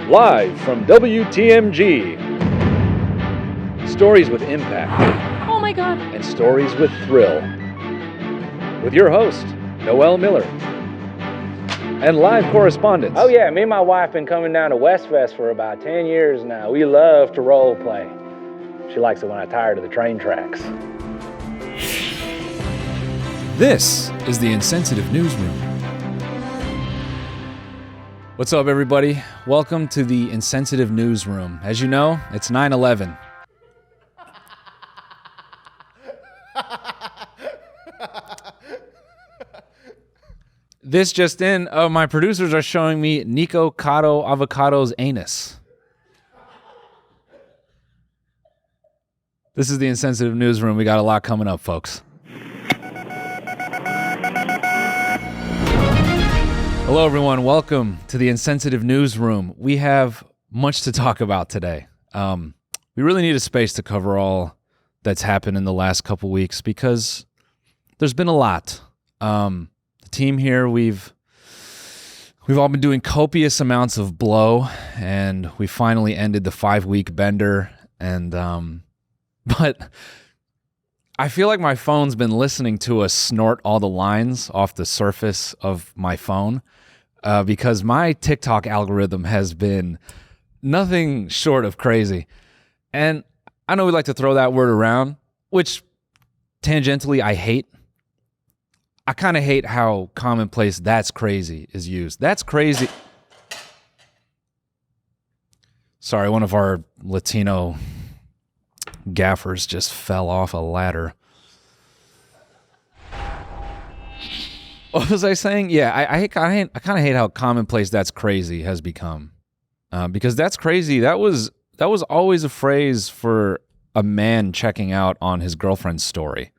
Live from WTMG. Stories with impact. Oh my God. And stories with thrill. With your host, Noel Miller. And live correspondents. Oh yeah, me and my wife been coming down to Westfest for about 10 years now. We love to role play. She likes it when I tie her to the train tracks. This is the Insensitive Newsroom. What's up, everybody? Welcome to the Insensitive Newsroom. As you know, it's 9/11. This just in, my producers are showing me Nikocado Avocado's anus. This is the Insensitive Newsroom. We got a lot coming up, folks. Hello, everyone. Welcome to the Insensitive Newsroom. We have much to talk about today. We really need a space to cover all that's happened in the last couple weeks because there's been a lot. The team here, we've all been doing copious amounts of blow, and we finally ended the 5-week bender. But I feel like my phone's been listening to us snort all the lines off the surface of my phone because my TikTok algorithm has been nothing short of crazy. And I know we like to throw that word around, which tangentially I hate. I kind of hate how commonplace "that's crazy" is used. That's crazy. Sorry, one of our Latino gaffers just fell off a ladder. What was I saying? Yeah, I kind of hate how commonplace "that's crazy" has become, because "that's crazy" that was always a phrase for a man checking out on his girlfriend's story.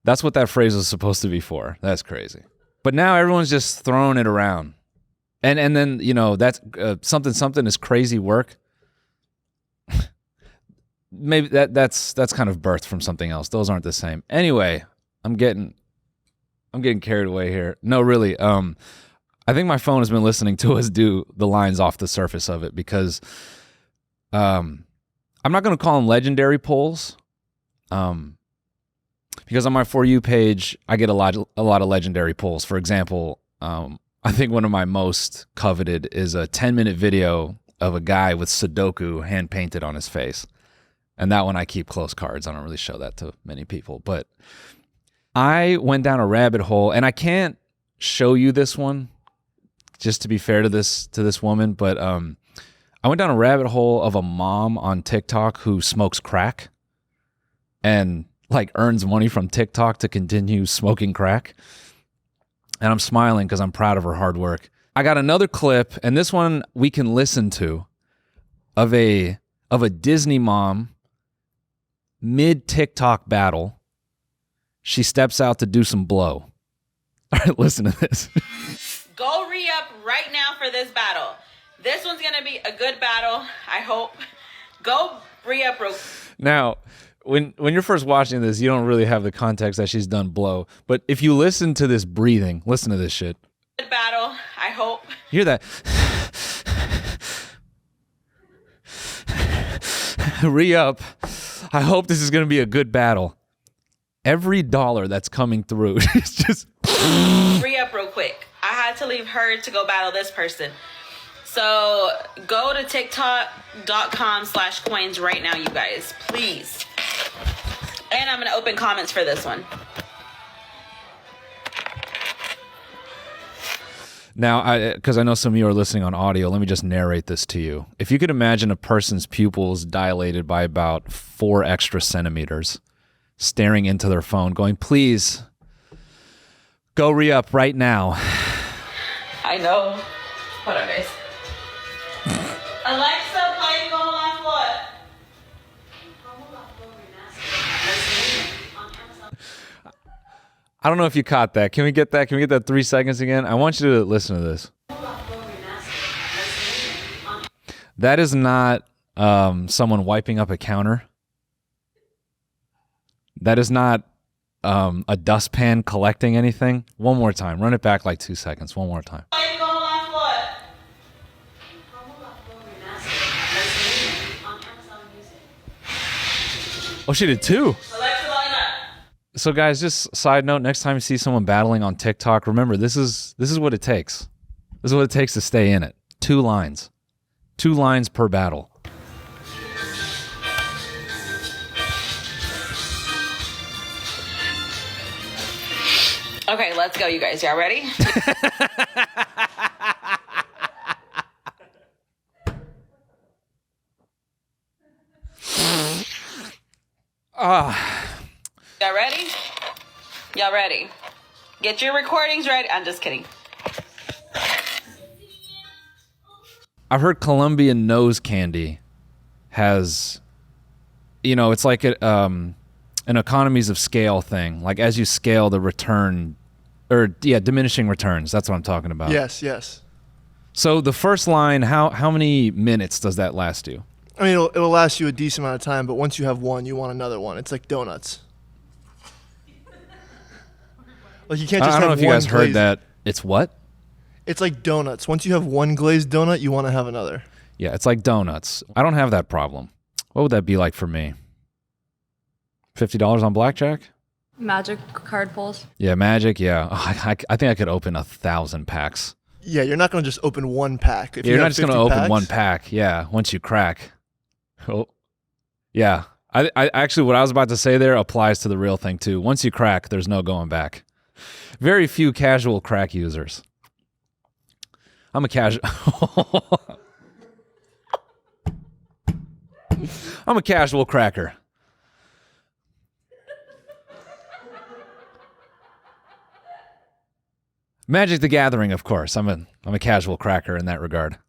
That's what that phrase was supposed to be for. That's crazy. But now everyone's just throwing it around, and then that's something is crazy work. Maybe that's kind of birthed from something else. Those aren't the same. Anyway, I'm getting carried away here. No, really. I think my phone has been listening to us do the lines off the surface of it because I'm not going to call them legendary polls. Because on my For You page, I get a lot of legendary polls. For example, I think one of my most coveted is a 10-minute video of a guy with Sudoku hand-painted on his face. And that one I keep close cards. I don't really show that to many people. But I went down a rabbit hole, and I can't show you this one, just to be fair to this woman, but I went down a rabbit hole of a mom on TikTok who smokes crack and earns money from TikTok to continue smoking crack. And I'm smiling because I'm proud of her hard work. I got another clip, and this one we can listen to, of a Disney mom mid-TikTok battle. She steps out to do some blow. All right, listen to this. Go re-up right now for this battle. This one's going to be a good battle, I hope. Go re-up real. Now, when you're first watching this, you don't really have the context that she's done blow. But if you listen to this breathing, listen to this shit. Good battle, I hope. You hear that? Re-up. I hope this is going to be a good battle. Every dollar that's coming through is just... Re-up real quick. I had to leave her to go battle this person. So go to tiktok.com/coins right now, you guys. Please. And I'm going to open comments for this one. Now, because I know some of you are listening on audio, let me just narrate this to you. If you could imagine a person's pupils dilated by about 4 extra centimeters, staring into their phone, going, please, go re-up right now. I know. Hold on, guys. Alexa, play Go Live What? I don't know if you caught that. Can we get that? Can we get that 3 seconds again? I want you to listen to this. That is not someone wiping up a counter. That is not a dustpan collecting anything. One more time. Run it back like 2 seconds. One more time. Oh, she did 2. Alexa, volume up. So guys, just side note, next time you see someone battling on TikTok, remember this is what it takes. This is what it takes to stay in it. 2 lines. 2 lines per battle. Okay, let's go, you guys. Y'all ready? Y'all ready? Y'all ready? Get your recordings ready. I'm just kidding. I've heard Colombian nose candy has, you know, it's like an economies of scale thing. Like as you scale the return, or diminishing returns. That's what I'm talking about. Yes, yes. So the first line, how many minutes does that last you? I mean, it'll last you a decent amount of time, but once you have one, you want another one. It's like donuts. Like you can't just I don't know have if you one guys heard glazed- that. It's what? It's like donuts. Once you have one glazed donut, you want to have another. Yeah, it's like donuts. I don't have that problem. What would that be like for me? $50 on blackjack? Magic card pulls. Yeah, magic. Yeah, I think I could open 1,000 packs. Yeah, you're not going to just open one pack. If You're you not have just going to 50 open packs, one pack. Yeah, once you crack. Oh, yeah. I actually, what I was about to say there applies to the real thing too. Once you crack, there's no going back. Very few casual crack users. I'm a casual. I'm a casual cracker. Magic the Gathering, of course. I'm a casual cracker in that regard.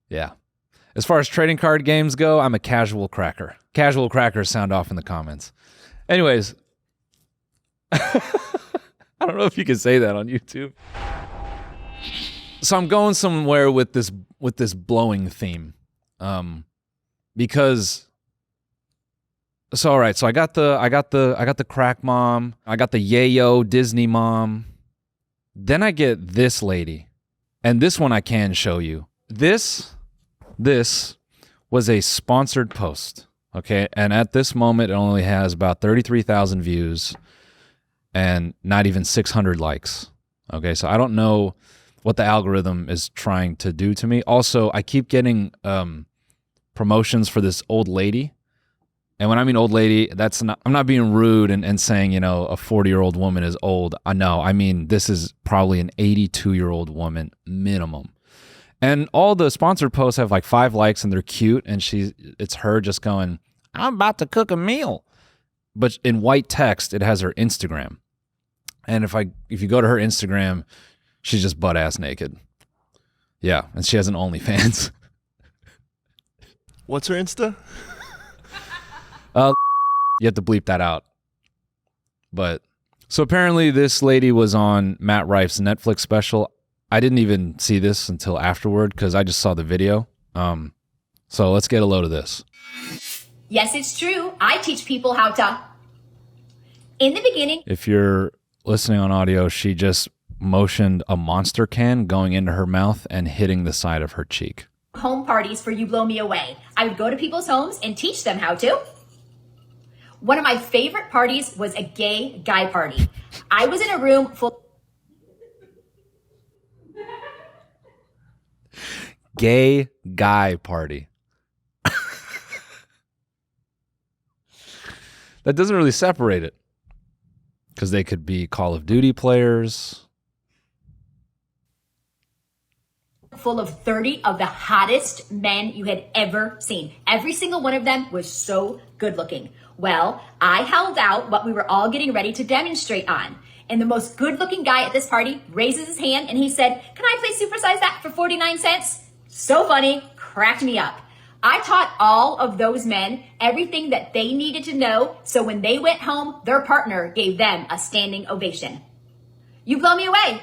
Yeah. As far as trading card games go, I'm a casual cracker. Casual crackers sound off in the comments. Anyways, I don't know if you can say that on YouTube. So I'm going somewhere with this blowing theme, because. So all right, so I got the crack mom, I got the yayo Disney mom. Then I get this lady, and this one I can show you. This was a sponsored post, okay? And at this moment, it only has about 33,000 views and not even 600 likes. Okay, so I don't know what the algorithm is trying to do to me. Also, I keep getting promotions for this old lady. And when I mean old lady, I'm not being rude and saying, you know, a 40-year-old woman is old. I know. I mean, this is probably an 82-year-old woman minimum. And all the sponsored posts have like 5 likes and they're cute. And it's her just going, I'm about to cook a meal. But in white text, it has her Instagram. And if you go to her Instagram, she's just butt ass naked. Yeah. And she has an OnlyFans. What's her Insta? You have to bleep that out. But so apparently this lady was on Matt Rife's Netflix special. I didn't even see this until afterward because I just saw the video. So let's get a load of this. Yes, it's true. I teach people how to. In the beginning, If you're listening on audio, she just motioned a Monster can going into her mouth and hitting the side of her cheek. home parties for You Blow Me Away. I would go to people's homes and teach them how to. One of my favorite parties was a gay guy party. I was in a room full. Gay guy party. That doesn't really separate it. Because they could be Call of Duty players. Full of 30 of the hottest men you had ever seen. Every single one of them was so good looking. Well, I held out what we were all getting ready to demonstrate on. And the most good looking guy at this party raises his hand and he said, "Can I please supersize that for 49 cents? So funny, cracked me up. I taught all of those men everything that they needed to know, so when they went home, their partner gave them a standing ovation. You blow me away.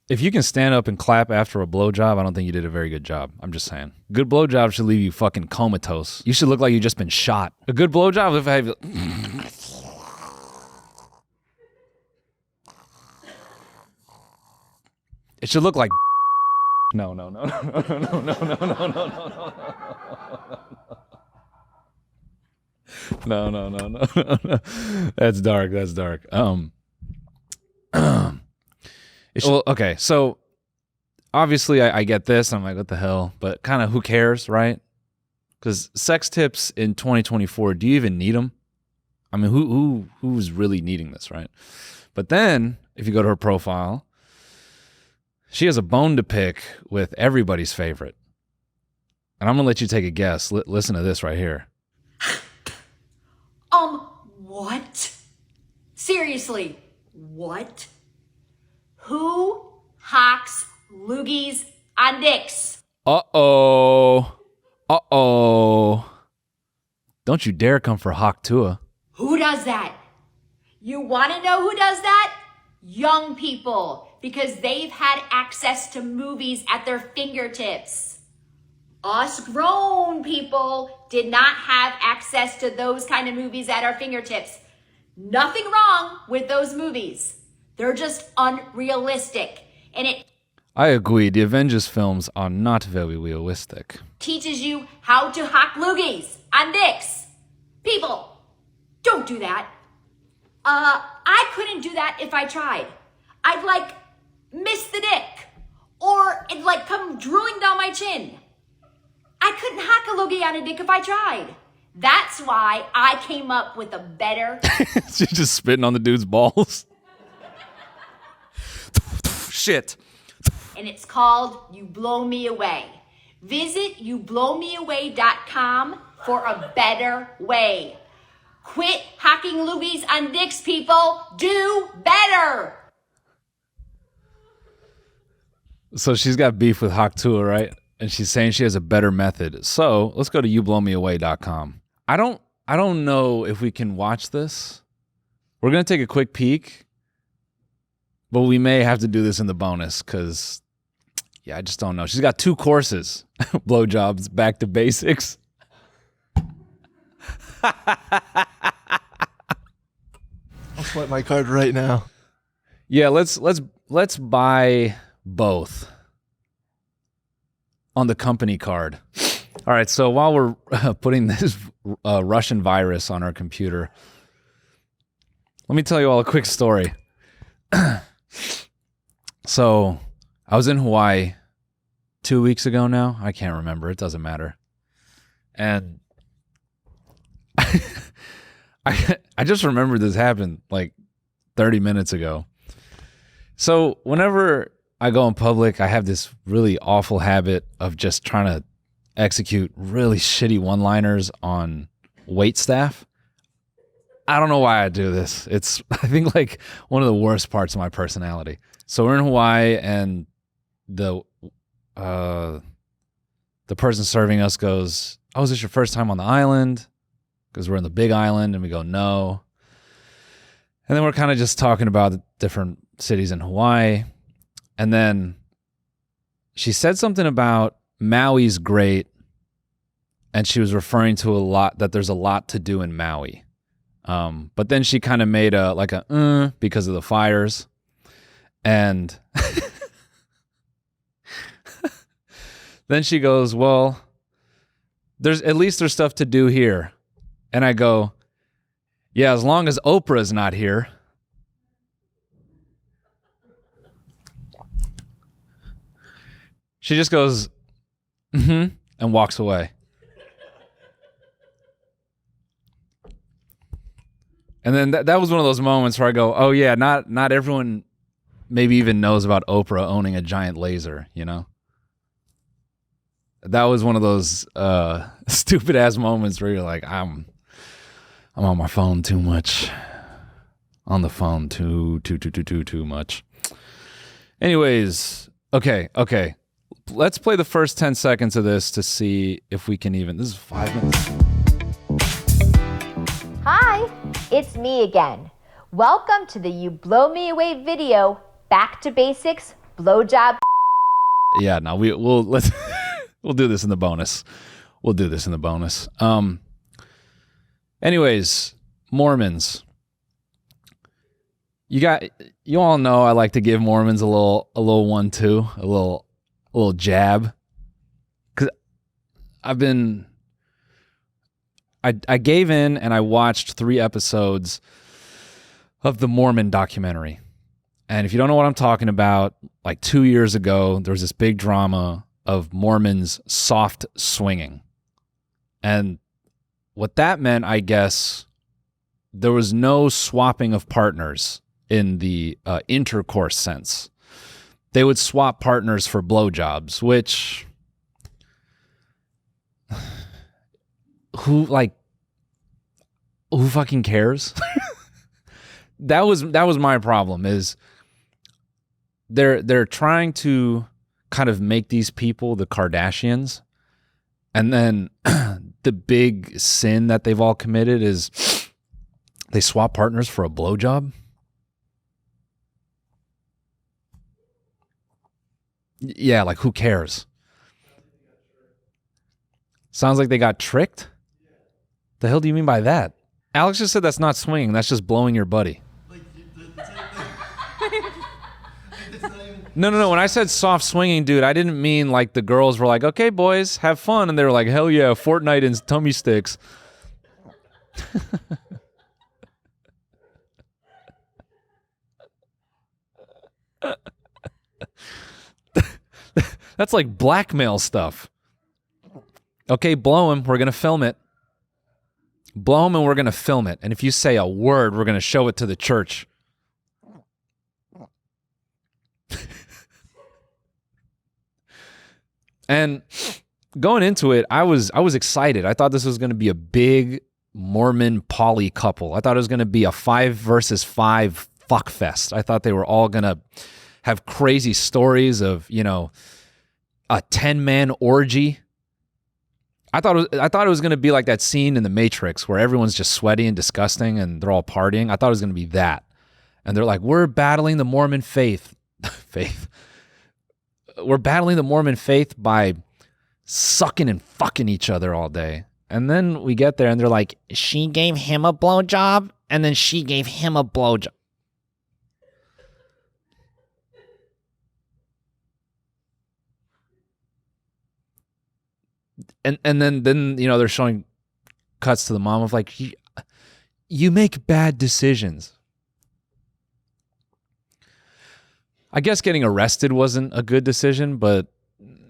If you can stand up and clap after a blowjob, I don't think you did a very good job. I'm just saying. Good blowjob should leave you fucking comatose. You should look like you just been shot. A good blowjob if I have... It should look like... No, no, no, no, no, no, no, no, no, no, no, no. No, no, no, no, no, no. That's dark. That's dark. Well, okay. So obviously I get this. I'm like, what the hell? But kind of who cares, right? Because sex tips in 2024, do you even need them? I mean, who's really needing this, right? But then if you go to her profile, she has a bone to pick with everybody's favorite. And I'm going to let you take a guess. Listen to this right here. What? Seriously, what? Who hocks loogies on dicks? Uh-oh. Uh-oh. Don't you dare come for Hawk Tua. Who does that? You want to know who does that? Young people, because they've had access to movies at their fingertips. Us grown people did not have access to those kind of movies at our fingertips. Nothing wrong with those movies. They're just unrealistic. And it I agree. The Avengers films are not very realistic. teaches you how to hock loogies on dicks. People, don't do that. I couldn't do that if I tried. I'd like miss the dick. Or it'd like come drooling down my chin. I couldn't hack a loogie on a dick if I tried. That's why I came up with a better... She's just spitting on the dude's balls. Shit. And it's called You Blow Me Away. Visit youblowmeaway.com for a better way. Quit hacking loogies on dicks, people. Do better. So she's got beef with Hawk Tua, right? And she's saying she has a better method. So let's go to youblowmeaway.com. I don't know if we can watch this. We're going to take a quick peek, but we may have to do this in the bonus because, yeah, I just don't know. She's got 2 courses, blowjobs, back to basics. I'll swipe my card right now. Yeah, let's buy both on the company card. All right, so while we're putting this Russian virus on our computer, let me tell you all a quick story. So I was in Hawaii 2 weeks ago now. I can't remember. It doesn't matter. And I just remembered this happened like 30 minutes ago. So whenever I go in public, I have this really awful habit of just trying to execute really shitty one-liners on wait staff. I don't know why I do this. It's, I think, like one of the worst parts of my personality. So we're in Hawaii, and the person serving us goes, "Oh, is this your first time on the island?" Because we're in the big island, and we go, "No." And then we're kind of just talking about the different cities in Hawaii. And then she said something about Maui's great, and she was referring to that there's a lot to do in Maui. But then she kind of made a because of the fires. And then she goes, "Well, there's stuff to do here." And I go, "Yeah, as long as Oprah's not here." She just goes, and walks away. And then that was one of those moments where I go, "Oh yeah, not everyone maybe even knows about Oprah owning a giant laser, you know?" That was one of those stupid ass moments where you're like, I'm on my phone too much. On the phone too much. Anyways, okay. Let's play the first 10 seconds of this to see if we can even. This is 5 minutes. Hi, it's me again. Welcome to the You Blow Me Away video, Back to Basics, Blowjob. Yeah, no, we'll let's we'll do this in the bonus. Anyways, Mormons. You all know I like to give Mormons a little 1-2, a little a little jab. Because I gave in and I watched 3 episodes of the Mormon documentary. And if you don't know what I'm talking about, like 2 years ago, there was this big drama of Mormons soft swinging. And what that meant, I guess, there was no swapping of partners in the intercourse sense. They would swap partners for blowjobs, which who fucking cares? That was my problem, is they're trying to kind of make these people the Kardashians, and then the big sin that they've all committed is they swap partners for a blowjob. Yeah, like who cares? Sounds like they got tricked. The hell do you mean by that? Alex just said that's not swinging. That's just blowing your buddy. No. When I said soft swinging, dude, I didn't mean like the girls were like, okay, boys, have fun. And they were like, hell yeah, Fortnite and tummy sticks. That's like blackmail stuff. Okay, blow him. We're going to film it. Blow him and we're going to film it. And if you say a word, we're going to show it to the church. And going into it, I was excited. I thought this was going to be a big Mormon poly couple. I thought it was going to be a 5 versus 5 fuck fest. I thought they were all going to have crazy stories of, a 10-man orgy. I thought it was going to be like that scene in The Matrix where everyone's just sweaty and disgusting and they're all partying. I thought it was going to be that. And they're like, we're battling the Mormon faith. We're battling the Mormon faith by sucking and fucking each other all day. And then we get there and they're like, she gave him a blowjob and then she gave him a blowjob. And then they're showing cuts to the mom of like, you make bad decisions. I guess getting arrested wasn't a good decision, but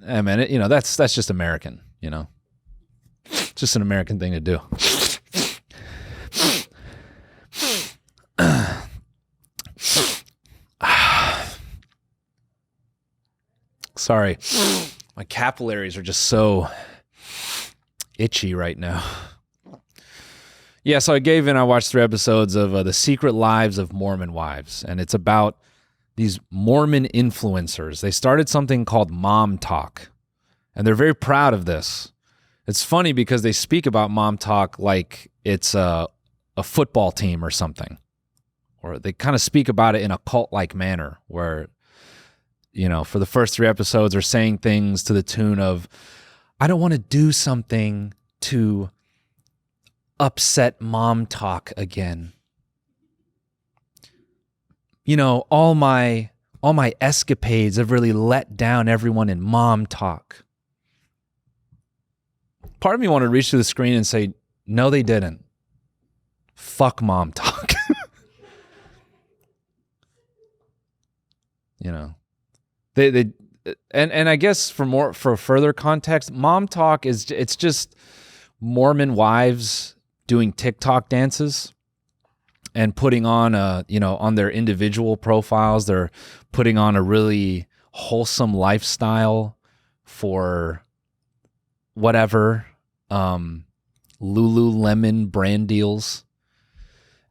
I mean, that's just American, It's just an American thing to do. Sorry. My capillaries are just so itchy right now. Yeah, so I gave in. I watched 3 episodes of The Secret Lives of Mormon Wives, and it's about these Mormon influencers. They started something called Mom Talk, and they're very proud of this. It's funny because they speak about Mom Talk like it's a football team or something, or they kind of speak about it in a cult-like manner where, for the first 3 episodes are saying things to the tune of, I don't want to do something to upset Mom Talk again. All my escapades have really let down everyone in Mom Talk. Part of me wanted to reach to the screen and say, no, they didn't. Fuck Mom Talk. They and I guess for further context, Mom Talk it's just Mormon wives doing TikTok dances and putting on on their individual profiles, they're putting on a really wholesome lifestyle for whatever, Lululemon brand deals.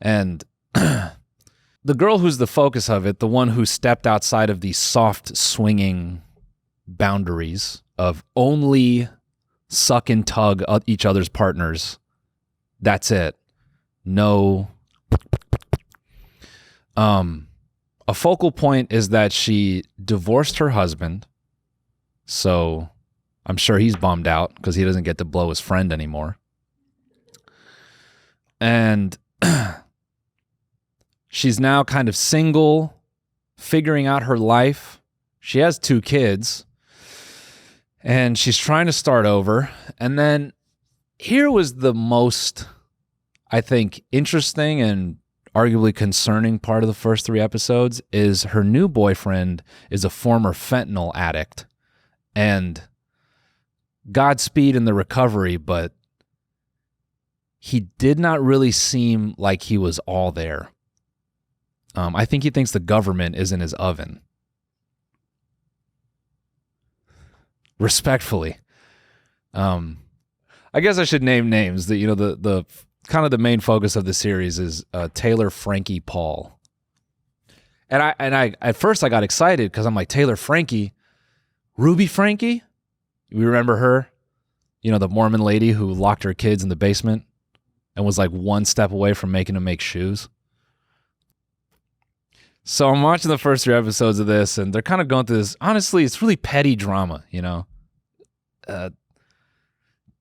And the girl who's the focus of it, the one who stepped outside of the soft swinging boundaries of only suck and tug each other's partners. That's it. No. A focal point is that she divorced her husband. So I'm sure he's bummed out because he doesn't get to blow his friend anymore. And she's now kind of single, figuring out her life. She has 2 kids. And she's trying to start over. And then here was the most, I think, interesting and arguably concerning part of the first 3 episodes is her new boyfriend is a former fentanyl addict. And Godspeed in the recovery, but he did not really seem like he was all there. I think he thinks the government is in his oven. Respectfully. I guess I should name names. That the kind of the main focus of the series is Taylor Frankie Paul. And I at first I got excited because I'm like, Taylor Frankie, Ruby Frankie? You remember her? The Mormon lady who locked her kids in the basement and was like one step away from making them make shoes. So I'm watching the first 3 episodes of this, and they're kind of going through this. Honestly, it's really petty drama,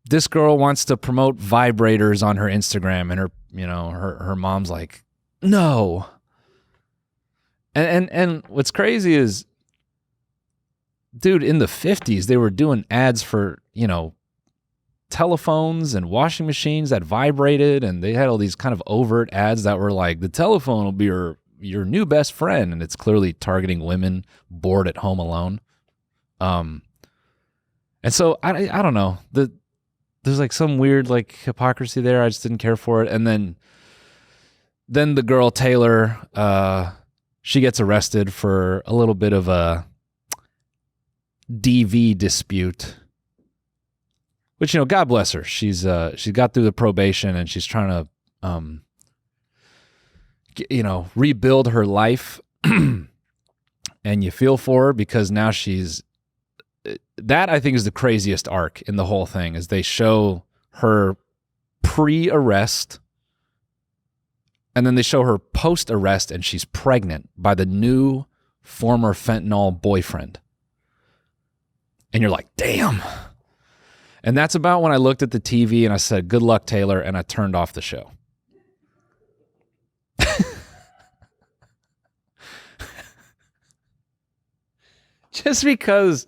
This girl wants to promote vibrators on her Instagram, and her mom's like, no. And what's crazy is, dude, in the 50s, they were doing ads for, telephones and washing machines that vibrated, and they had all these kind of overt ads that were like, the telephone will be your new best friend, and it's clearly targeting women bored at home alone. And so I don't know. There's like some weird like hypocrisy there. I just didn't care for it. And then the girl Taylor, she gets arrested for a little bit of a DV dispute. Which, God bless her. She got through the probation and she's trying to rebuild her life. And you feel for her because now that I think is the craziest arc in the whole thing, is they show her pre-arrest and then they show her post-arrest and she's pregnant by the new former fentanyl boyfriend. And you're like, damn. And that's about when I looked at the TV and I said, good luck, Taylor, and I turned off the show. Just because,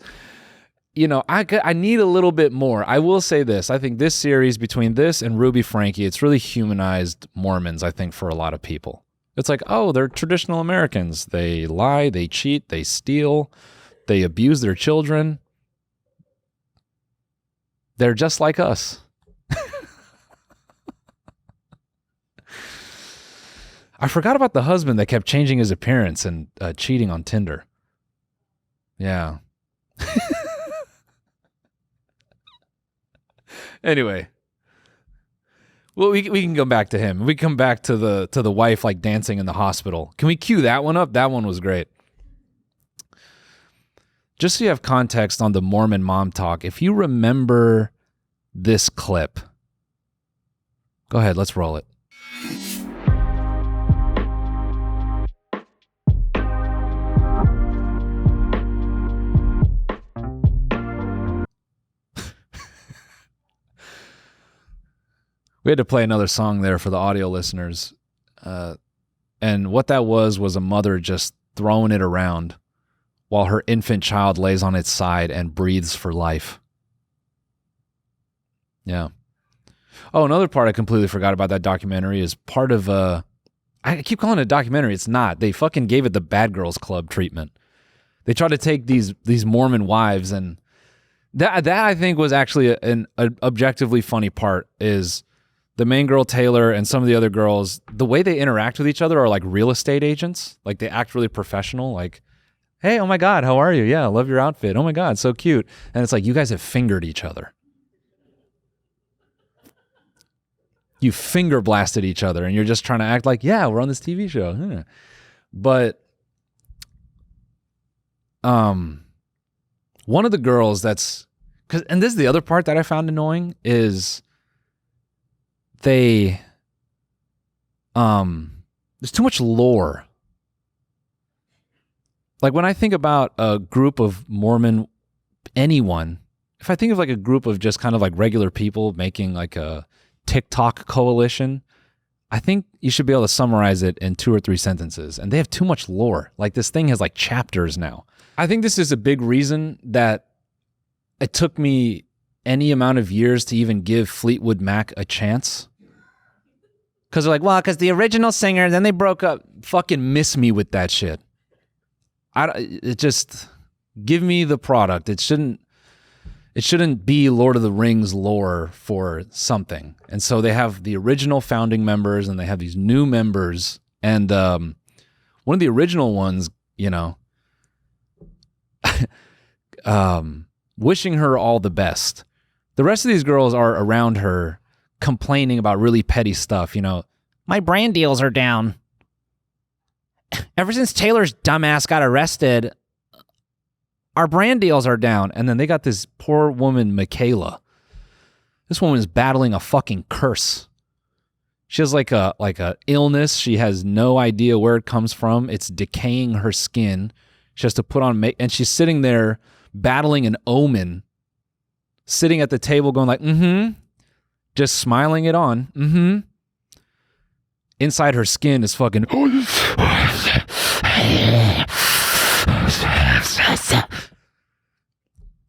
I need a little bit more. I will say this. I think this series, between this and Ruby Frankie, it's really humanized Mormons, I think, for a lot of people. It's like, oh, they're traditional Americans. They lie, they cheat, they steal, they abuse their children. They're just like us. I forgot about the husband that kept changing his appearance and cheating on Tinder. Yeah. Anyway. Well, we can go back to him. We come back to the wife like dancing in the hospital. Can we cue that one up? That one was great. Just so you have context on the Mormon mom talk, if you remember this clip, go ahead, let's roll it. We had to play another song there for the audio listeners. And what that was a mother just throwing it around while her infant child lays on its side and breathes for life. Yeah. Oh, another part I completely forgot about that documentary is part of I keep calling it a documentary. It's not. They fucking gave it the Bad Girls Club treatment. They tried to take these Mormon wives, and that I think was actually an objectively funny part, is the main girl, Taylor, and some of the other girls, the way they interact with each other are like real estate agents. Like, they act really professional. Like, hey, oh my God, how are you? Yeah, I love your outfit. Oh my God, so cute. And it's like, you guys have fingered each other. You finger blasted each other, and you're just trying to act like, yeah, we're on this TV show. Yeah. But one of the girls and this is the other part that I found annoying, is there's too much lore. Like, when I think about a group of Mormon, anyone, if I think of like a group of just kind of like regular people making like a TikTok coalition, I think you should be able to summarize it in 2 or 3 sentences. And they have too much lore. Like, this thing has like chapters now. I think this is a big reason that it took me any amount of years to even give Fleetwood Mac a chance. Because they're like, well, because the original singer, then they broke up. Fucking miss me with that shit. It just, give me the product. It shouldn't be Lord of the Rings lore for something. And so they have the original founding members and they have these new members. And one of the original ones, you know, wishing her all the best. The rest of these girls are around her complaining about really petty stuff. You know, my brand deals are down. Ever since Taylor's dumbass got arrested, our brand deals are down. And then they got this poor woman, Michaela. This woman is battling a fucking curse. She has like a illness. She has no idea where it comes from. It's decaying her skin. She has to put on and she's sitting there battling an omen, sitting at the table going like, just smiling it on. Inside her skin is fucking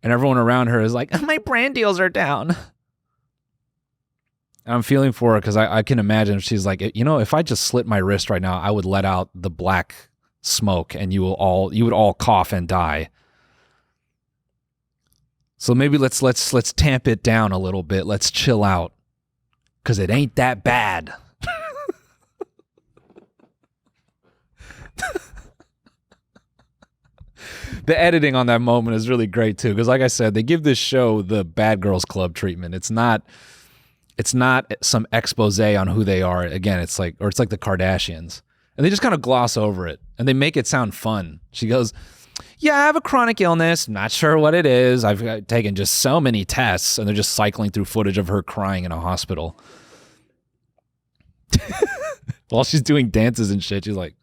and everyone around her is like, my brand deals are down. And I'm feeling for her because I can imagine if she's like, you know, if I just slit my wrist right now, I would let out the black smoke and you would all cough and die. So maybe let's tamp it down a little bit. Let's chill out because it ain't that bad. The editing on that moment is really great too, because like I said, they give this show the Bad Girls Club treatment. It's not some expose on who they are. Again, it's like the Kardashians, and they just kind of gloss over it and they make it sound fun. She goes, yeah, I have a chronic illness. Not sure what it is. I've taken just so many tests, and they're just cycling through footage of her crying in a hospital while she's doing dances and shit. She's like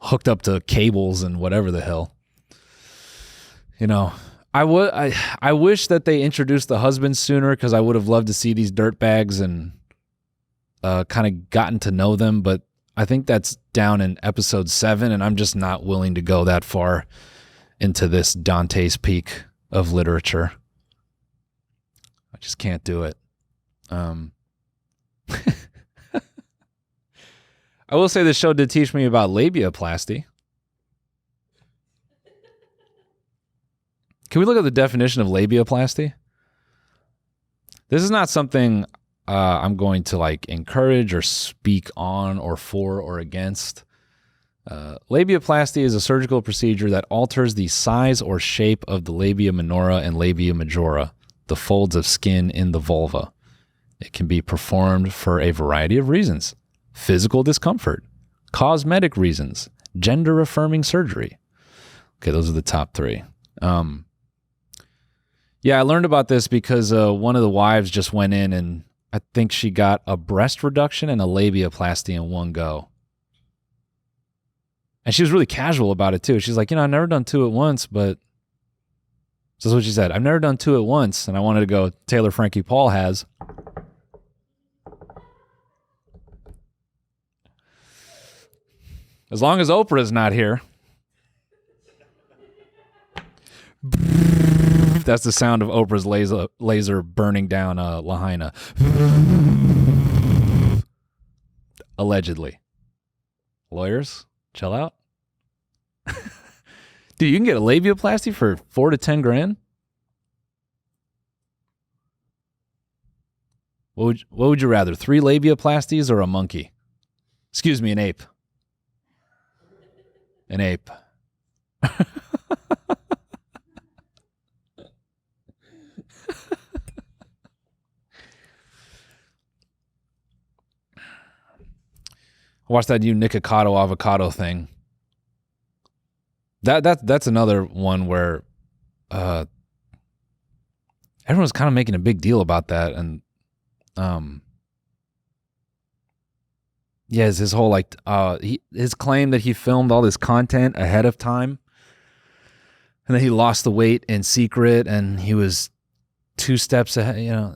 hooked up to cables and whatever the hell. You know, I wish that they introduced the husband sooner, because I would have loved to see these dirtbags and kind of gotten to know them. But I think that's down in episode 7, and I'm just not willing to go that far into this Dante's Peak of literature. I just can't do it. I will say this show did teach me about labiaplasty. Can we look at the definition of labiaplasty? This is not something I'm going to like encourage or speak on or for or against. Labiaplasty is a surgical procedure that alters the size or shape of the labia minora and labia majora, the folds of skin in the vulva. It can be performed for a variety of reasons: physical discomfort, cosmetic reasons, gender-affirming surgery. Okay, those are the top 3. Yeah, I learned about this because one of the wives just went in and I think she got a breast reduction and a labiaplasty in one go. And she was really casual about it too. She's like, you know, I've never done 2 at once, but this is what she said. I've never done 2 at once. And I wanted to go, Taylor Frankie Paul has. As long as Oprah's not here. That's the sound of Oprah's laser burning down Lahaina. Allegedly. Lawyers, chill out. Dude, you can get a labiaplasty for $4 to $10 grand. What would you rather, 3 labiaplasties or a monkey? Excuse me, an ape. An ape. Watch that new Nikocado Avocado thing. That's another one where everyone's kind of making a big deal about that, and yeah, it's his whole like his claim that he filmed all this content ahead of time, and that he lost the weight in secret, and he was 2 steps ahead. You know,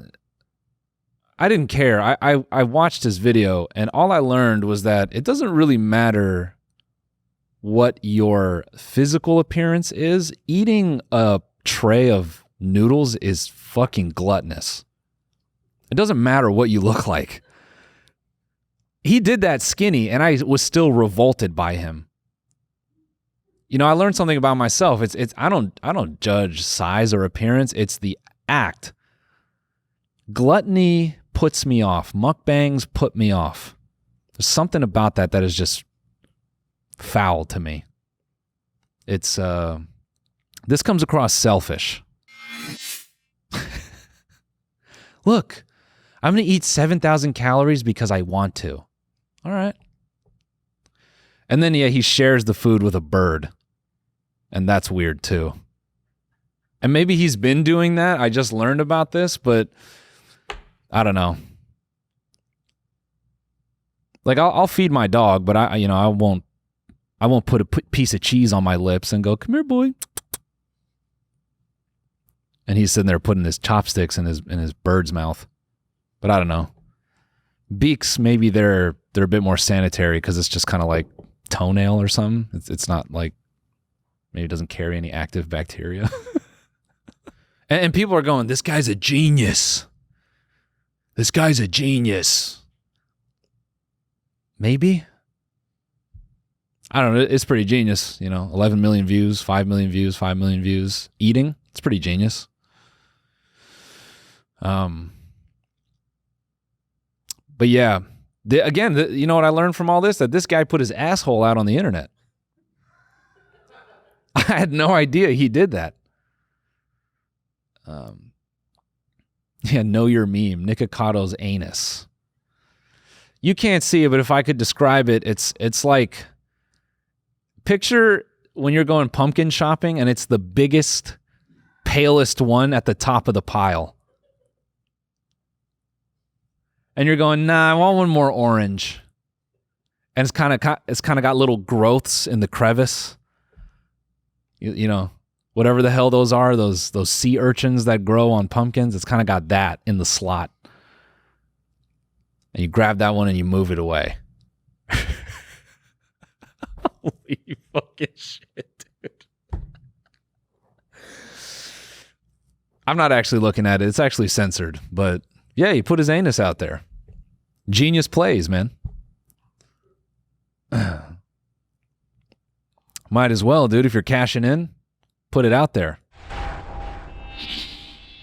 I didn't care. I watched his video, and all I learned was that it doesn't really matter what your physical appearance is. Eating a tray of noodles is fucking gluttonous. It doesn't matter what you look like. He did that skinny, and I was still revolted by him. You know, I learned something about myself. I don't judge size or appearance. It's the act. Gluttony puts me off. Mukbangs put me off. There's something about that is just foul to me. It's this comes across selfish. Look, I'm going to eat 7,000 calories because I want to. All right. And then, he shares the food with a bird. And that's weird, too. And maybe he's been doing that. I just learned about this, but I don't know. Like, I'll feed my dog, but I won't put a piece of cheese on my lips and go, come here, boy. And he's sitting there putting his chopsticks in his bird's mouth. But I don't know. Beaks, maybe they're a bit more sanitary because it's just kind of like toenail or something. It's not like, maybe it doesn't carry any active bacteria. and people are going, this guy's a genius. This guy's a genius. Maybe. I don't know. It's pretty genius. 11 million views, 5 million views, 5 million views. Eating, it's pretty genius. But yeah, you know what I learned from all this? That this guy put his asshole out on the internet. I had no idea he did that. Know your meme, Nicocado's anus. You can't see it, but if I could describe it, it's like, picture when you're going pumpkin shopping and it's the biggest, palest one at the top of the pile. And you're going, nah, I want one more orange. And it's kind of got little growths in the crevice. You know, whatever the hell those are, those sea urchins that grow on pumpkins, it's kind of got that in the slot. And you grab that one and you move it away. Holy fucking shit, dude. I'm not actually looking at it. It's actually censored. But yeah, he put his anus out there. Genius plays, man. Might as well, dude. If you're cashing in, put it out there.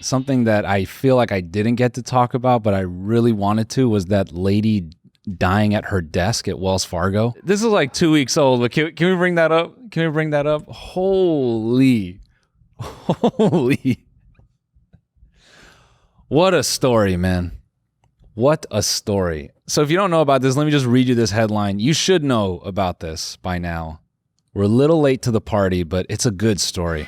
Something that I feel like I didn't get to talk about, but I really wanted to, was that lady dying at her desk at Wells Fargo. This is like 2 weeks old, but can we bring that up? Can we bring that up? Holy. What a story, man. What a story. So if you don't know about this, let me just read you this headline. You should know about this by now. We're a little late to the party, but it's a good story.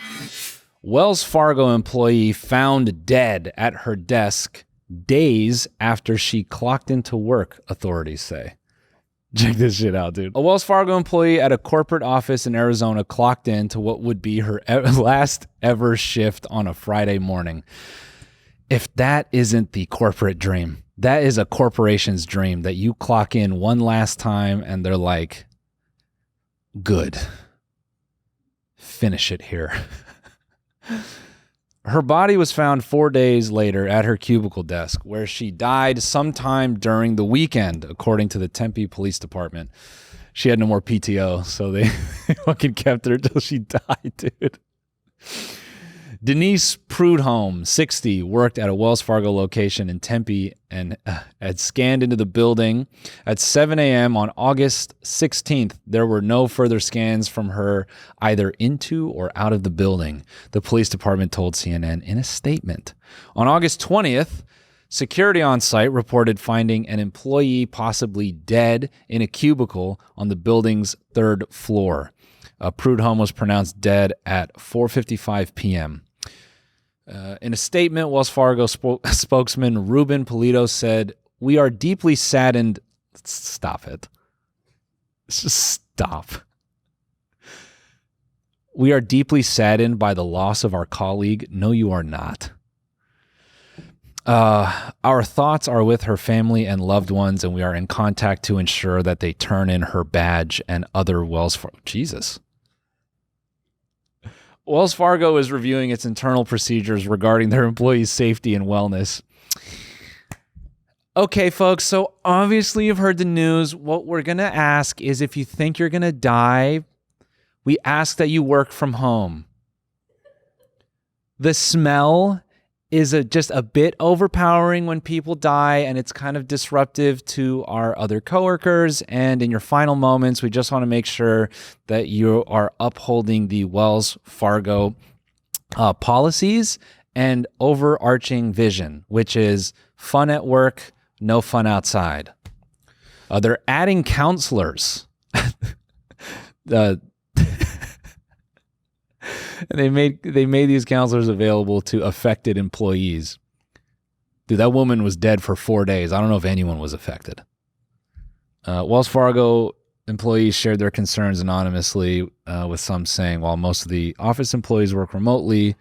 Wells Fargo employee found dead at her desk days after she clocked into work, authorities say. Check this shit out, dude. A Wells Fargo employee at a corporate office in Arizona clocked in to what would be her last ever shift on a Friday morning. If that isn't the corporate dream, that is a corporation's dream, that you clock in one last time and they're like, good. Finish it here. Her body was found 4 days later at her cubicle desk, where she died sometime during the weekend, according to the Tempe Police Department. She had no more PTO, so they fucking kept her till she died, dude. Denise Prudhomme, 60, worked at a Wells Fargo location in Tempe and had scanned into the building at 7 a.m. on August 16th. There were no further scans from her either into or out of the building, the police department told CNN in a statement. On August 20th, security on site reported finding an employee possibly dead in a cubicle on the building's third floor. Prudhomme was pronounced dead at 4:55 p.m. In a statement, Wells Fargo spokesman Ruben Polito said, "We are deeply saddened." Stop it. Just stop. "We are deeply saddened by the loss of our colleague." No, you are not. "Our thoughts are with her family and loved ones, and we are in contact to ensure that they turn in her badge and other Wells Fargo." Jesus. Wells Fargo is reviewing its internal procedures regarding their employees' safety and wellness. Okay, folks, so obviously you've heard the news. What we're going to ask is if you think you're going to die, we ask that you work from home. The smell is just a bit overpowering when people die, and it's kind of disruptive to our other coworkers. And in your final moments, we just want to make sure that you are upholding the Wells Fargo policies and overarching vision, which is fun at work, no fun outside. They're adding counselors. And they made these counselors available to affected employees. Dude, that woman was dead for 4 days. I don't know if anyone was affected. Wells Fargo employees shared their concerns anonymously, with some saying, while most of the office employees work remotely,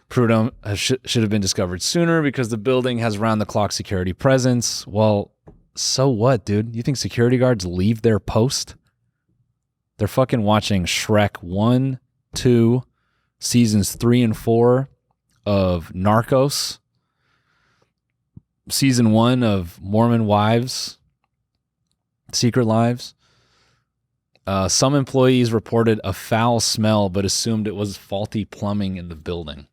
Prud'homme should have been discovered sooner because the building has round-the-clock security presence. Well, so what, dude? You think security guards leave their post? They're fucking watching Shrek 1, 2, seasons 3 and 4 of Narcos, season 1 of Mormon Wives, Secret Lives. Some employees reported a foul smell but assumed it was faulty plumbing in the building.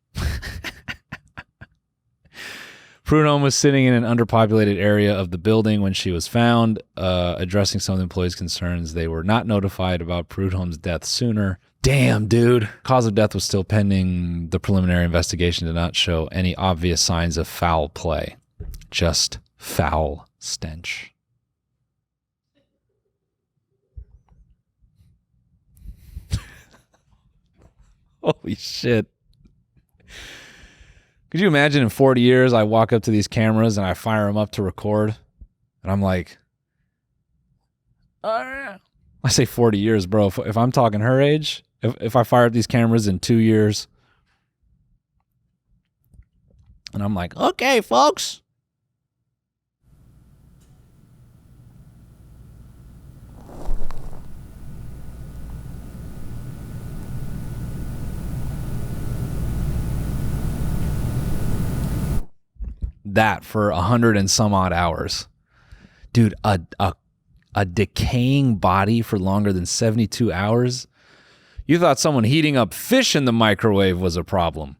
Prud'homme was sitting in an underpopulated area of the building when she was found. Addressing some of the employees' concerns, they were not notified about Prud'homme's death sooner. Damn, dude. Cause of death was still pending. The preliminary investigation did not show any obvious signs of foul play, just foul stench. Holy shit. Could you imagine in 40 years, I walk up to these cameras and I fire them up to record, and I'm like, oh, yeah. I say 40 years, bro. If I'm talking her age, if I fire up these cameras in 2 years, and I'm like, okay, folks. That for 100 and some odd hours. Dude, a decaying body for longer than 72 hours? You thought someone heating up fish in the microwave was a problem.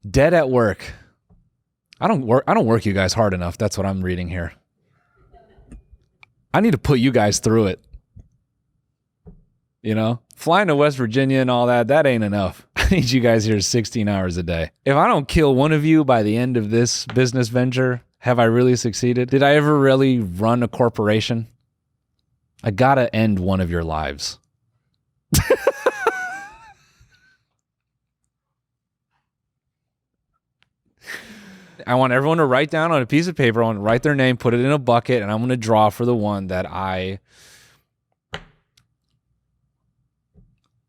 Dead at work. I don't work you guys hard enough. That's what I'm reading here. I need to put you guys through it. You know, flying to West Virginia and all that ain't enough. I need you guys here 16 hours a day. If I don't kill one of you by the end of this business venture, have I really succeeded? Did I ever really run a corporation? I gotta end one of your lives. I want everyone to write down on a piece of paper, I want to write their name, put it in a bucket, and I'm going to draw for the one that I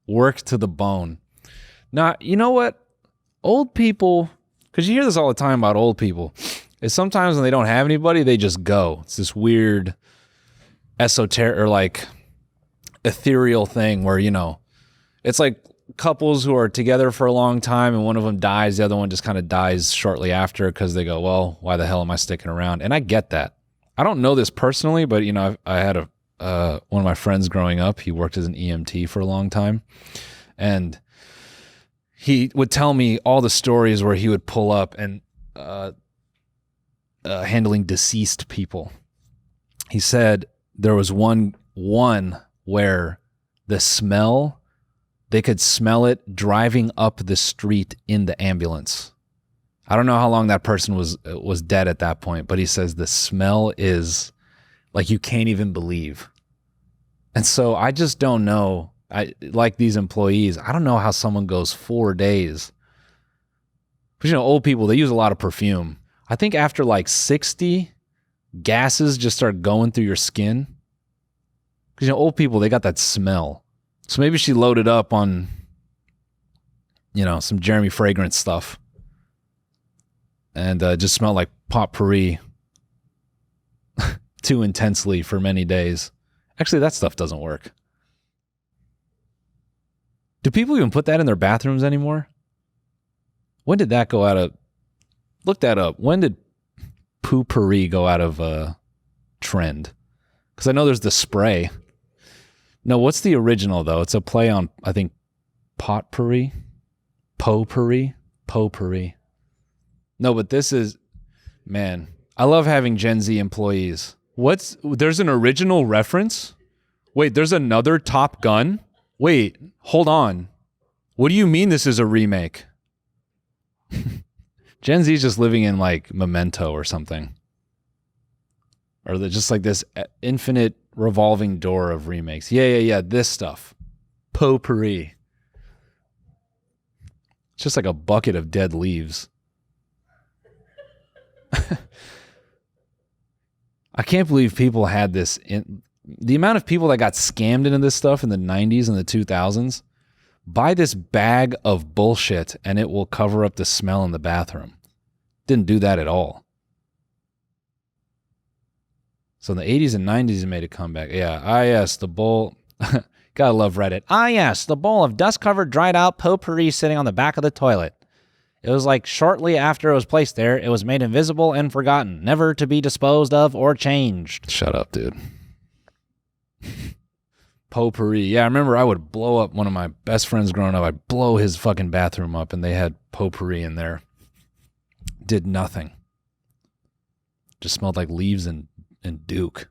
work to the bone. Now, you know what? Old people, because you hear this all the time about old people, is sometimes when they don't have anybody, they just go. It's this weird esoteric or like ethereal thing where, you know, it's like couples who are together for a long time and one of them dies, the other one just kind of dies shortly after because they go, well, why the hell am I sticking around? And I get that. I don't know this personally, but, you know, I had one of my friends growing up, he worked as an EMT for a long time, and he would tell me all the stories where he would pull up and handling deceased people. He said there was one where the smell, they could smell it driving up the street in the ambulance. I don't know how long that person was dead at that point, but he says the smell is like you can't even believe. And so I just don't know. I like these employees. I don't know how someone goes 4 days. But you know, old people, they use a lot of perfume. I think after like 60, gases just start going through your skin. Because you know, old people, they got that smell. So maybe she loaded up on, you know, some Jeremy Fragrance stuff. And just smelled like potpourri. too intensely for many days. Actually, that stuff doesn't work. Do people even put that in their bathrooms anymore? When did that go out of... Look that up. When did poo-pourri go out of trend? Because I know there's the spray. No, what's the original, though? It's a play on, I think, potpourri? Potpourri? Potpourri. No, but this is... Man, I love having Gen Z employees. There's an original reference? Wait, there's another Top Gun? Wait, hold on. What do you mean this is a remake? Gen Z's just living in like Memento or something. Or they're just like this infinite revolving door of remakes. Yeah, this stuff. Potpourri. It's just like a bucket of dead leaves. I can't believe people had this. The amount of people that got scammed into this stuff in the 90s and the 2000s, buy this bag of bullshit and it will cover up the smell in the bathroom. Didn't do that at all. So in the 80s and 90s, it made a comeback. Yeah, yes, the bowl. Gotta love Reddit. Yes, the bowl of dust-covered, dried-out potpourri sitting on the back of the toilet. It was like shortly after it was placed there, it was made invisible and forgotten, never to be disposed of or changed. Shut up, dude. Potpourri. Yeah, I remember I would blow up one of my best friends growing up. I'd blow his fucking bathroom up, and they had potpourri in there. Did nothing. Just smelled like leaves and Duke.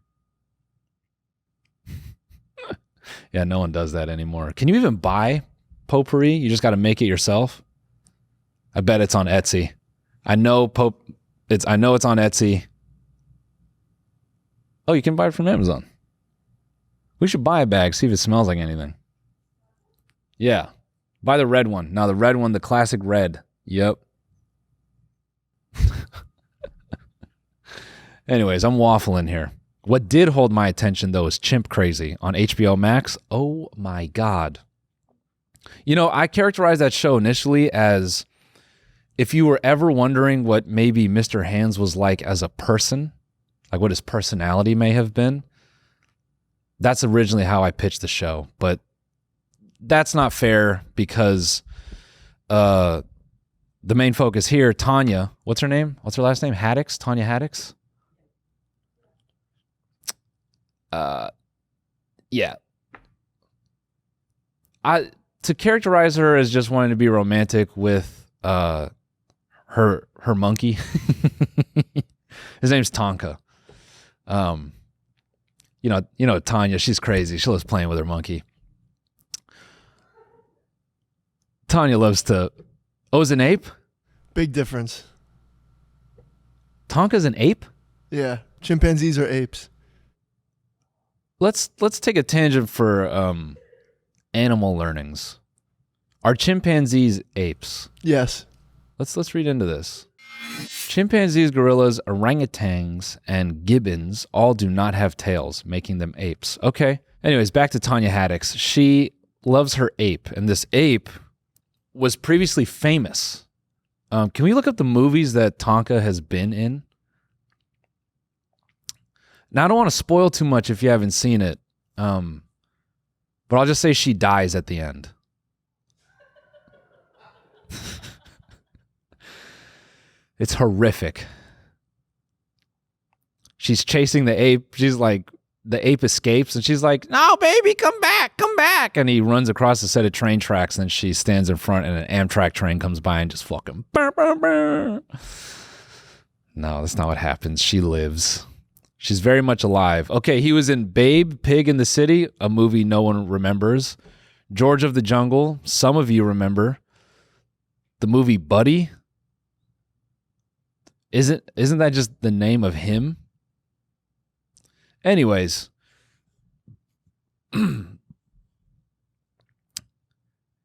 Yeah, no one does that anymore. Can you even buy potpourri? You just got to make it yourself? I bet it's on Etsy. I know it's on Etsy. Oh, you can buy it from Amazon. We should buy a bag, see if it smells like anything. Yeah. Buy the red one. Now the red one, the classic red. Yep. Anyways, I'm waffling here. What did hold my attention, though, is Chimp Crazy on HBO Max. Oh, my God. You know, I characterized that show initially as if you were ever wondering what maybe Mr. Hands was like as a person, like what his personality may have been, that's originally how I pitched the show. But that's not fair because the main focus here, Tanya, what's her name? What's her last name? Haddix? Tanya Haddix? Yeah. To characterize her as just wanting to be romantic with her monkey. His name's Tonka. You know Tanya, she's crazy. She loves playing with her monkey. Tanya loves to... Oh, is an ape? Big difference. Tonka's an ape? Yeah, chimpanzees are apes. Let's take a tangent for animal learnings. Are chimpanzees apes? Yes. Let's read into this. Chimpanzees, gorillas, orangutans, and gibbons all do not have tails, making them apes. Okay. Anyways, back to Tanya Haddix. She loves her ape, and this ape was previously famous. Can we look up the movies that Tonka has been in? Now, I don't want to spoil too much if you haven't seen it, but I'll just say she dies at the end. It's horrific. She's chasing the ape. She's like, the ape escapes, and she's like, "No, baby, come back, come back." And he runs across a set of train tracks, and she stands in front, and an Amtrak train comes by and just fucking... Burr, burr, burr. No, that's not what happens. She lives. She's very much alive. Okay, he was in Babe, Pig in the City, a movie no one remembers. George of the Jungle, some of you remember. The movie Buddy. Isn't that just the name of him? Anyways.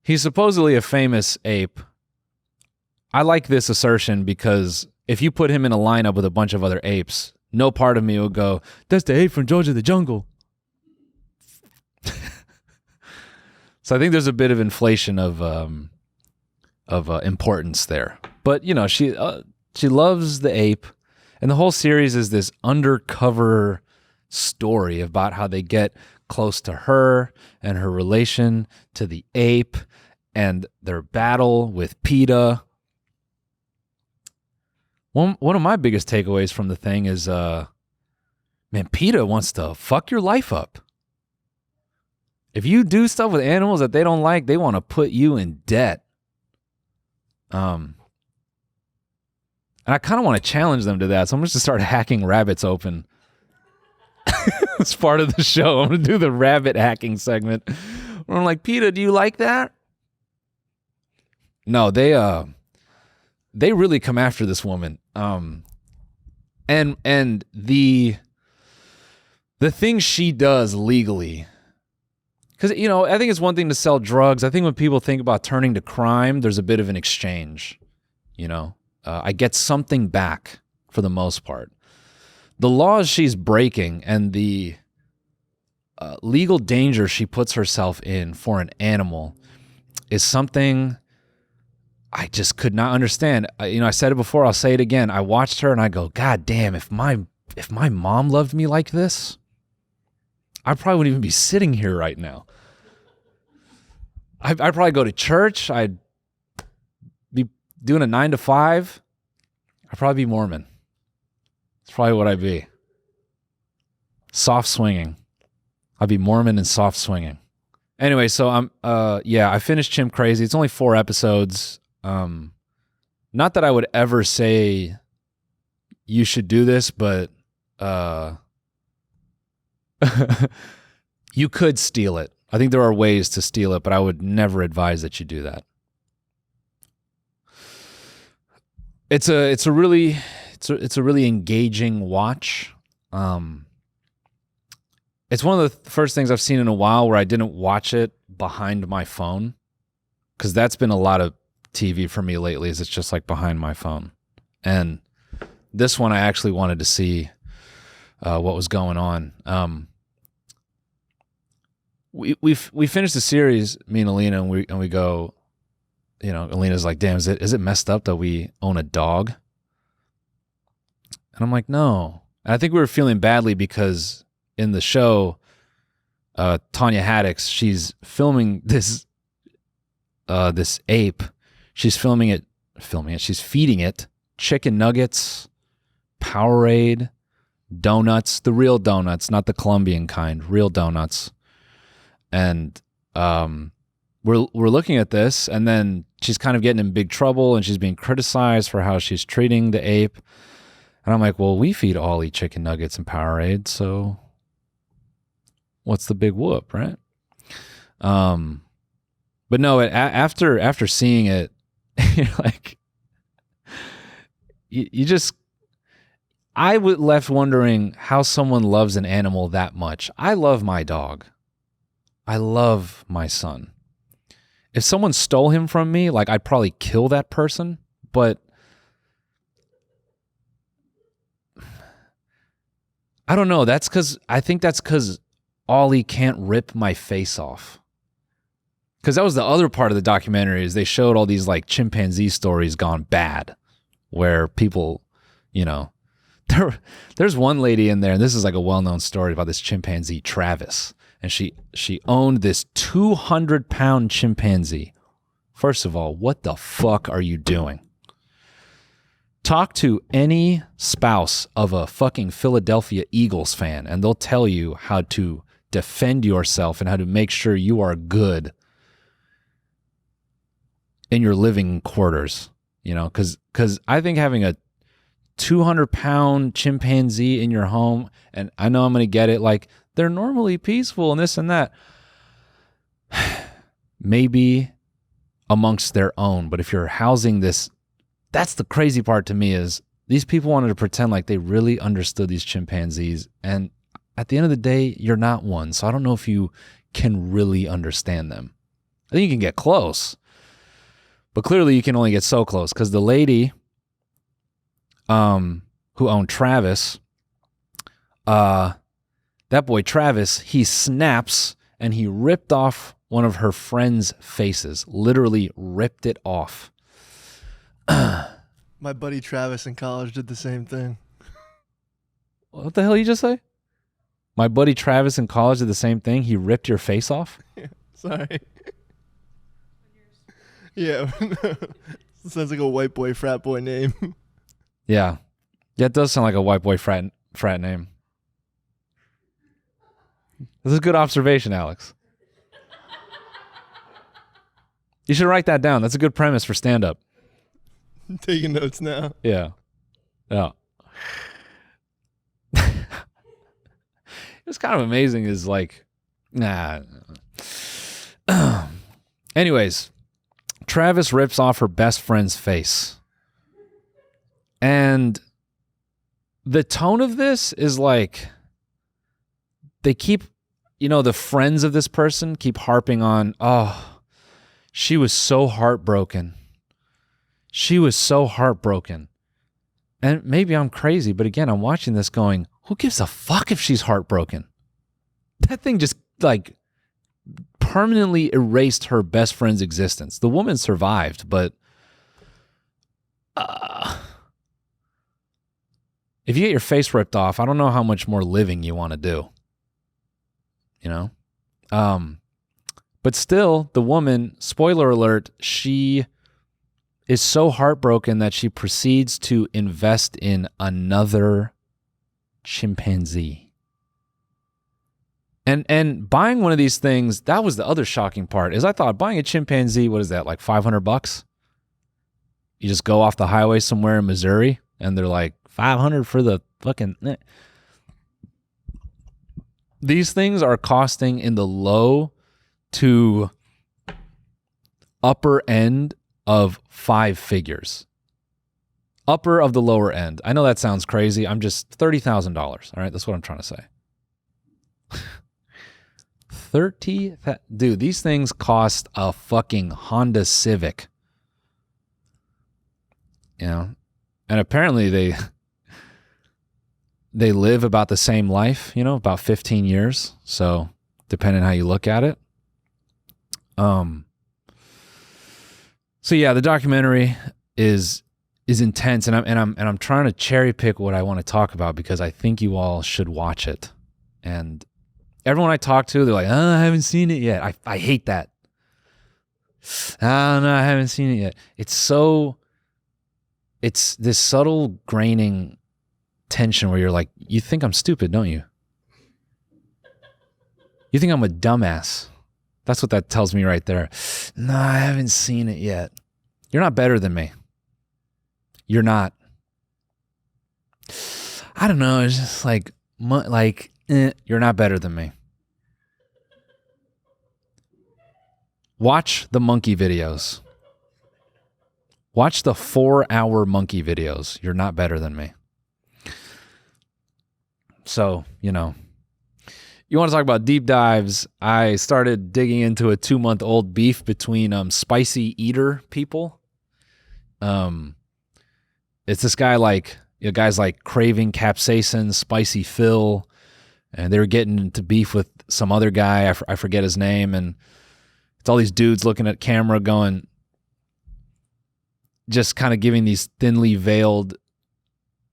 He's supposedly a famous ape. I like this assertion because if you put him in a lineup with a bunch of other apes, no part of me will go, "That's the ape from George of the Jungle." So I think there's a bit of inflation of importance there. But, she loves the ape, and the whole series is this undercover story about how they get close to her and her relation to the ape and their battle with PETA. One of my biggest takeaways from the thing is, man, PETA wants to fuck your life up. If you do stuff with animals that they don't like, they want to put you in debt. And I kind of want to challenge them to that. So I'm just going to start hacking rabbits open. It's part of the show. I'm going to do the rabbit hacking segment. Where I'm like, PETA, do you like that? No, they really come after this woman. And the things she does legally, because, you know, I think it's one thing to sell drugs. I think when people think about turning to crime, there's a bit of an exchange, you know. I get something back for the most part. The laws she's breaking and the legal danger she puts herself in for an animal is something I just could not understand. You know, I said it before, I'll say it again. I watched her and I go, God damn, if my mom loved me like this, I probably wouldn't even be sitting here right now. I'd probably go to church. I'd be doing a 9 to 5. I'd probably be Mormon. That's probably what I'd be. Soft swinging. I'd be Mormon and soft swinging. Anyway, so I finished Chimp Crazy. It's only 4 episodes. Not that I would ever say you should do this, but you could steal it. I think there are ways to steal it, but I would never advise that you do that. It's a really engaging watch. It's one of the first things I've seen in a while where I didn't watch it behind my phone, because that's been a lot of TV for me lately. Is it's just like behind my phone, and this one I actually wanted to see what was going on. We finished the series, me and Alina, and we go, you know, Alina's like, damn, is it messed up that we own a dog? And I'm like, no. And I think we were feeling badly because in the show, Tanya Haddix, she's filming this ape. She's filming it. She's feeding it chicken nuggets, Powerade, donuts, the real donuts, not the Colombian kind, real donuts. And we're looking at this, and then she's kind of getting in big trouble, and she's being criticized for how she's treating the ape. And I'm like, well, we feed Ollie chicken nuggets and Powerade, so what's the big whoop, right? But no, after seeing it, you're like, you just, I was left wondering how someone loves an animal that much. I love my dog. I love my son. If someone stole him from me, like, I'd probably kill that person, but I don't know. I think that's because Ollie can't rip my face off. Because that was the other part of the documentary, is they showed all these like chimpanzee stories gone bad, where people, you know, there's one lady in there, and this is like a well-known story about this chimpanzee, Travis. And she owned this 200-pound chimpanzee. First of all, what the fuck are you doing? Talk to any spouse of a fucking Philadelphia Eagles fan, and they'll tell you how to defend yourself and how to make sure you are good in your living quarters. You know, because I think having a 200-pound chimpanzee in your home, and I know I'm going to get it, like, they're normally peaceful and this and that. Maybe amongst their own, but if you're housing this, that's the crazy part to me, is these people wanted to pretend like they really understood these chimpanzees, and at the end of the day, you're not one, so I don't know if you can really understand them. I think you can get close, but clearly you can only get so close, because the lady who owned Travis, that boy Travis, he snaps and he ripped off one of her friend's faces, literally ripped it off. My buddy Travis in college did the same thing. What the hell you just say? My buddy Travis in college did the same thing. He ripped your face off. Sorry. Yeah. Sounds like a white boy frat boy name. Yeah. Yeah, it does sound like a white boy frat name. This is a good observation, Alex. You should write that down. That's a good premise for stand-up. I'm taking notes now. Yeah. Yeah. It's kind of amazing is like, nah. Anyways, Travis rips off her best friend's face. And the tone of this is like, they keep, the friends of this person keep harping on, oh, she was so heartbroken. She was so heartbroken. And maybe I'm crazy, but again, I'm watching this going, who gives a fuck if she's heartbroken? That thing just like permanently erased her best friend's existence. The woman survived, but if you get your face ripped off, I don't know how much more living you want to do. But still, the woman, spoiler alert, she is so heartbroken that she proceeds to invest in another chimpanzee. And buying one of these things, that was the other shocking part, is I thought buying a chimpanzee, what is that, like $500? You just go off the highway somewhere in Missouri, and they're like, $500 for the fucking... These things are costing in the low to upper end of 5 figures. Upper of the lower end. I know that sounds crazy. I'm just $30,000. All right, that's what I'm trying to say. Dude, these things cost a fucking Honda Civic. And apparently they live about the same life, about 15 years. So depending on how you look at it. So yeah, the documentary is intense, and I'm trying to cherry pick what I want to talk about because I think you all should watch it. And everyone I talk to, they're like, "Oh, I haven't seen it yet." I hate that. Oh no, I haven't seen it yet. It's this subtle graining tension where you're like, you think I'm stupid, don't you? You think I'm a dumbass. That's what that tells me right there. No, I haven't seen it yet. You're not better than me. You're not. I don't know. It's just you're not better than me. Watch the monkey videos. Watch the 4-hour monkey videos. You're not better than me. So, you want to talk about deep dives? I started digging into a 2-month-old beef between spicy eater people. It's this guy guys like Craving Capsaicin, Spicy Phil, and they were getting into beef with some other guy. I forget his name, and it's all these dudes looking at camera going, just kind of giving these thinly veiled,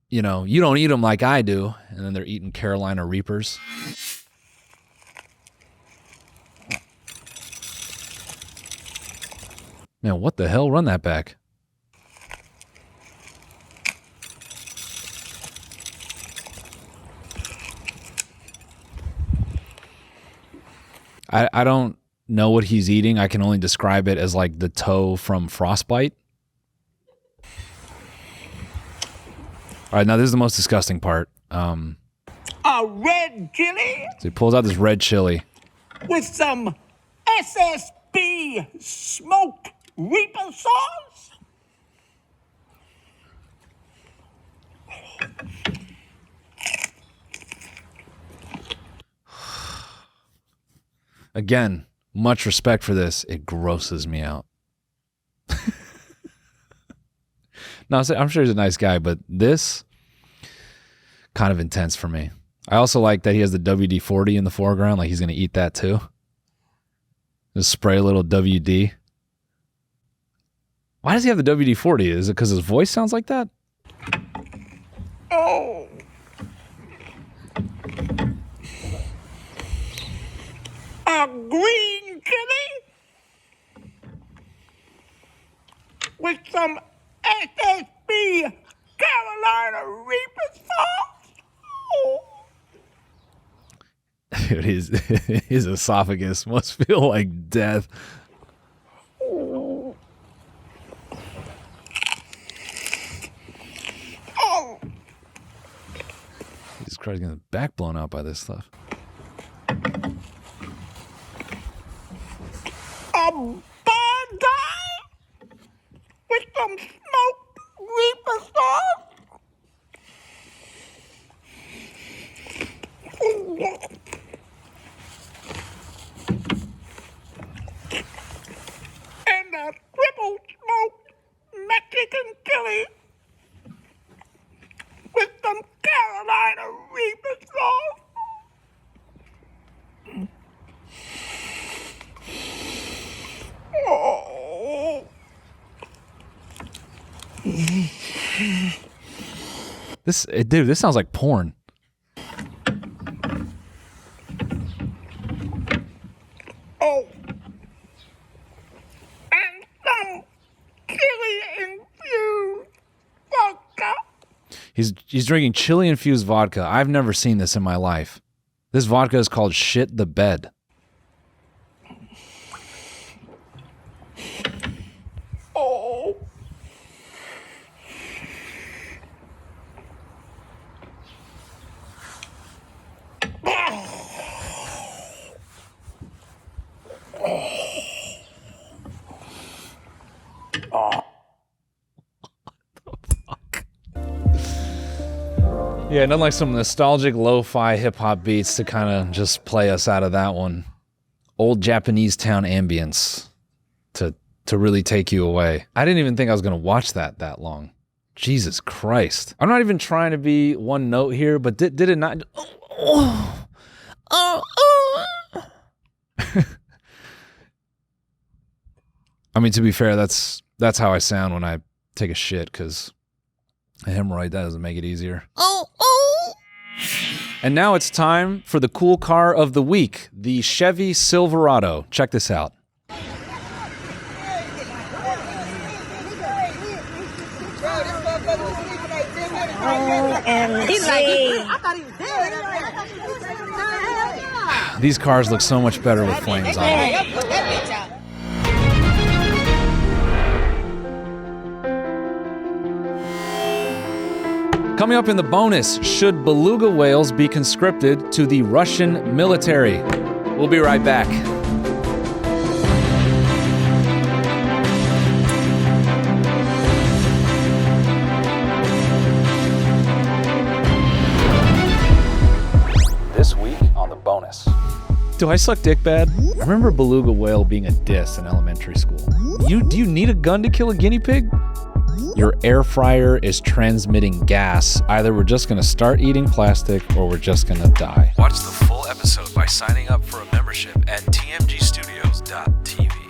you don't eat them like I do, and then they're eating Carolina Reapers. Man, what the hell? Run that back. I don't know what he's eating. I can only describe it as like the toe from Frostbite. All right, now this is the most disgusting part. A red chili? So he pulls out this red chili. With some SSB smoked Reaper sauce? Again, much respect for this. It grosses me out. No, I'm sure he's a nice guy, but this, kind of intense for me. I also like that he has the WD-40 in the foreground, like he's going to eat that too. Just spray a little WD. Why does he have the WD-40? Is it because his voice sounds like that? Oh. a green chili with some SSB Carolina Reaper sauce. Oh. Dude, his esophagus must feel like death. Oh. Jesus Christ, getting his back blown out by this stuff. A burger with some smoked reaper sauce. And a triple smoked Mexican chili with some Carolina Reaper sauce. Oh. This sounds like porn. Oh. And some chili-infused vodka. He's drinking chili infused vodka. I've never seen this in my life. This vodka is called Shit the Bed. Oh. Yeah, nothing like some nostalgic lo-fi hip-hop beats to kind of just play us out of that one. Old Japanese town ambience to really take you away. I didn't even think I was going to watch that long. Jesus Christ. I'm not even trying to be one note here, but did it not... I mean, to be fair, that's how I sound when I take a shit, because a hemorrhoid, that doesn't make it easier. And now it's time for the cool car of the week, the Chevy Silverado. Check this out. These cars look so much better with flames on them. Coming up in the bonus, should beluga whales be conscripted to the Russian military? We'll be right back. This week on the bonus. Do I suck dick bad? I remember beluga whale being a diss in elementary school. Do you need a gun to kill a guinea pig? Your air fryer is transmitting gas. Either we're just gonna start eating plastic or we're just gonna die. Watch the full episode by signing up for a membership at tmgstudios.tv.